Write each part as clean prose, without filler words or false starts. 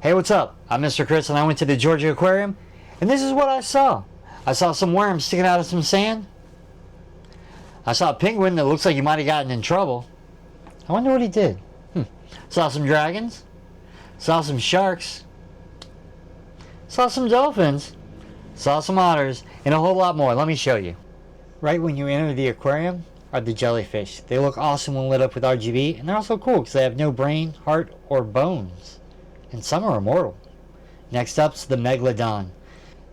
Hey, what's up? I'm Mr. Chris and I went to the Georgia Aquarium and this is what I saw. I saw some worms sticking out of some sand. I saw a penguin that looks like he might have gotten in trouble. I wonder what he did. Saw some dragons. Saw some sharks. Saw some dolphins. Saw some otters and a whole lot more. Let me show you. Right when you enter the aquarium are the jellyfish. They look awesome when lit up with RGB and they're also cool because they have no brain, heart, or bones. And some are immortal. Next up's the megalodon.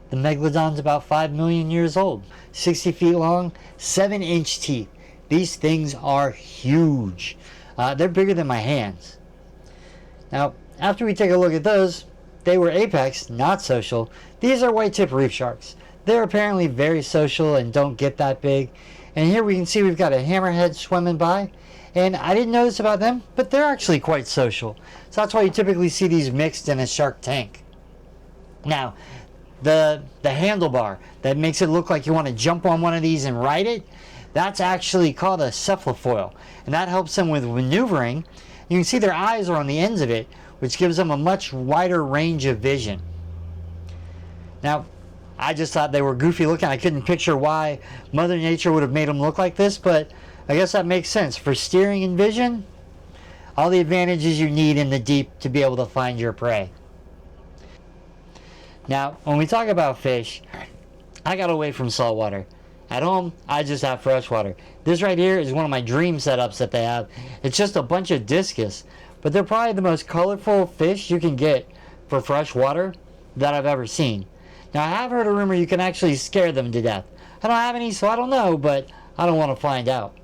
The megalodon's about 5 million years old, 60 feet long, 7-inch teeth. These things are huge. They're bigger than my hands. Now, after we take a look at those, they were apex, not social. These are white tip reef sharks. They're apparently very social and don't get that big. And here we can see we've got a hammerhead swimming by. And I didn't notice about them, but they're actually quite social. So that's why you typically see these mixed in a shark tank. Now, the handlebar that makes it look like you want to jump on one of these and ride it, that's actually called a cephalofoil. And that helps them with maneuvering. You can see their eyes are on the ends of it, which gives them a much wider range of vision. Now, I just thought they were goofy looking. I couldn't picture why Mother Nature would have made them look like this, but I guess that makes sense. For steering and vision, all the advantages you need in the deep to be able to find your prey. Now, when we talk about fish, I got away from saltwater. At home, I just have freshwater. This right here is one of my dream setups that they have. It's just a bunch of discus, but they're probably the most colorful fish you can get for freshwater that I've ever seen. Now, I have heard a rumor you can actually scare them to death. I don't have any, so I don't know, but I don't want to find out.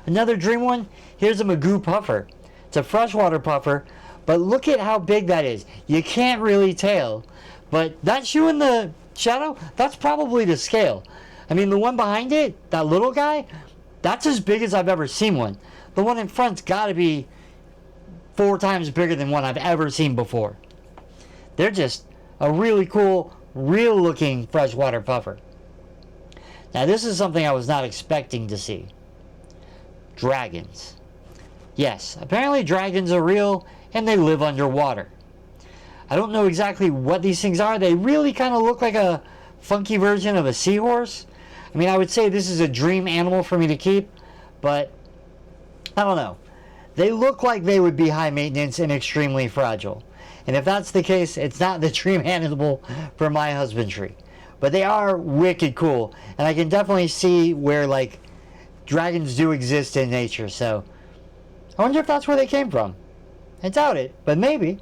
Another dream one, here's a magoo puffer. It's a freshwater puffer, but look at how big that is. You can't really tell, but that shoe in the shadow, that's probably the scale. I mean, the one behind it, that little guy, that's as big as I've ever seen one. The one in front's got to be 4 times bigger than one I've ever seen before. They're just a really cool, real looking freshwater puffer. Now, this is something I was not expecting to see. Dragons. Yes, apparently dragons are real and they live underwater. I don't know exactly what these things are. They really kind of look like a funky version of a seahorse. I mean, I would say this is a dream animal for me to keep, but I don't know. They look like they would be high maintenance and extremely fragile. And if that's the case, it's not the dream animal for my husbandry. But they are wicked cool, and I can definitely see where, like, dragons do exist in nature, so I wonder if that's where they came from. I doubt it, but maybe.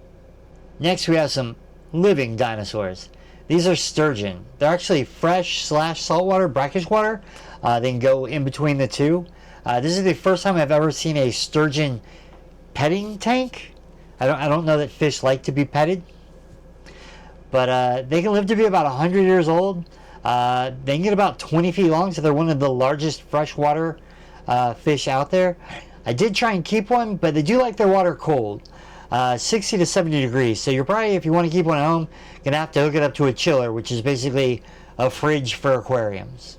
Next we have some living dinosaurs. These are sturgeon. They're actually fresh / saltwater, brackish water. They can go in between the two. This is the first time I've ever seen a sturgeon petting tank. I don't know that fish like to be petted, but they can live to be about 100 years old. They can get about 20 feet long, so they're one of the largest freshwater fish out there. I did try and keep one, but they do like their water cold, 60 to 70 degrees. So you're probably, if you want to keep one at home, going to have to hook it up to a chiller, which is basically a fridge for aquariums.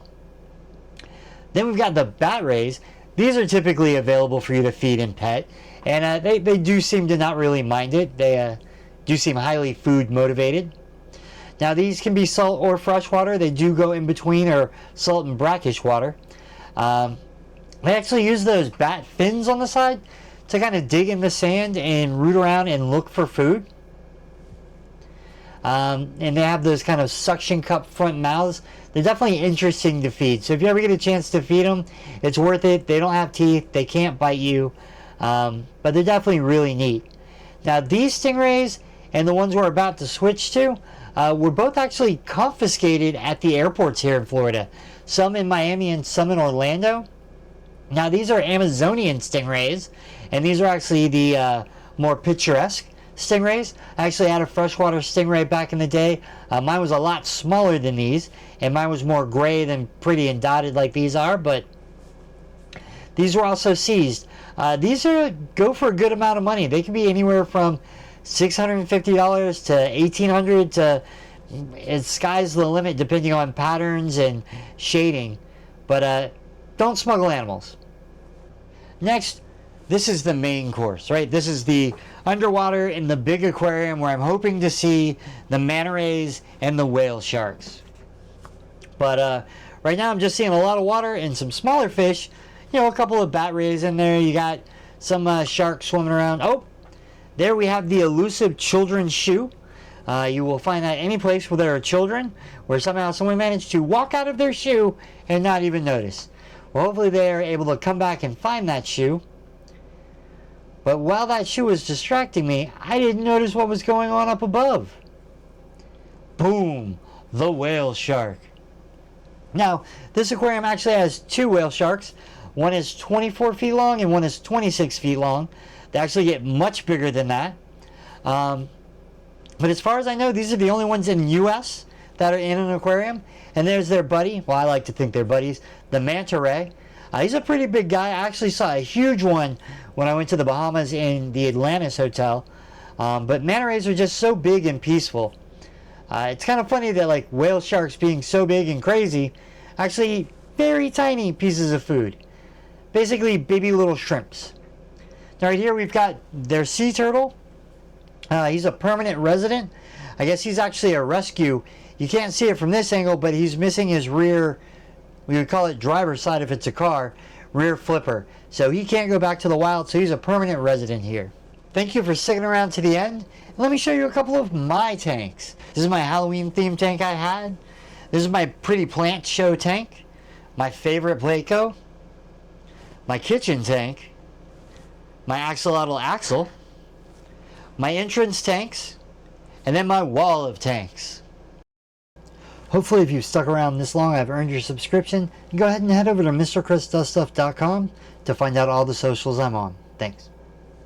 Then we've got the bat rays. These are typically available for you to feed and pet, and they do seem to not really mind it. They do seem highly food motivated. Now, these can be salt or freshwater. They do go in between, or salt and brackish water. They actually use those bat fins on the side to kind of dig in the sand and root around and look for food. And they have those kind of suction cup front mouths. They're definitely interesting to feed. So if you ever get a chance to feed them, it's worth it. They don't have teeth. They can't bite you. But they're definitely really neat. Now, these stingrays and the ones we're about to switch to were both actually confiscated at the airports here in Florida. Some in Miami and some in Orlando. Now, these are Amazonian stingrays, and these are actually the more picturesque stingrays. I actually had a freshwater stingray back in the day. Mine was a lot smaller than these, and mine was more gray than pretty and dotted like these are, but these were also seized. These go for a good amount of money. They can be anywhere from $650 to $1,800 to sky's the limit depending on patterns and shading. But don't smuggle animals. Next, this is the main course, right? This is the underwater in the big aquarium where I'm hoping to see the manta rays and the whale sharks. But right now I'm just seeing a lot of water and some smaller fish. You know, a couple of bat rays in there. You got some sharks swimming around. Oh, there we have the elusive children's shoe. You will find that any place where there are children, where somehow someone managed to walk out of their shoe and not even notice. Well, hopefully they are able to come back and find that shoe. But while that shoe was distracting me, I didn't notice what was going on up above. Boom! The whale shark. Now, this aquarium actually has two whale sharks. One is 24 feet long and one is 26 feet long. They actually get much bigger than that. But as far as I know, these are the only ones in the U.S. that are in an aquarium. And there's their buddy. Well, I like to think they're buddies. The manta ray. He's a pretty big guy. I actually saw a huge one when I went to the Bahamas in the Atlantis Hotel. But manta rays are just so big and peaceful. It's kind of funny that like whale sharks being so big and crazy actually eat very tiny pieces of food. Basically baby little shrimps. Now right here we've got their sea turtle. He's a permanent resident. I guess he's actually a rescue. You can't see it from this angle, but he's missing his rear, we would call it driver's side if it's a car, rear flipper. So he can't go back to the wild, so he's a permanent resident here. Thank you for sticking around to the end. Let me show you a couple of my tanks. This is my Halloween themed tank I had. This is my pretty plant show tank. My favorite Playco. My kitchen tank. My axolotl axle. My entrance tanks. And then my wall of tanks. Hopefully if you've stuck around this long, I've earned your subscription. Go ahead and head over to MrChrisDoesStuff.com to find out all the socials I'm on. Thanks.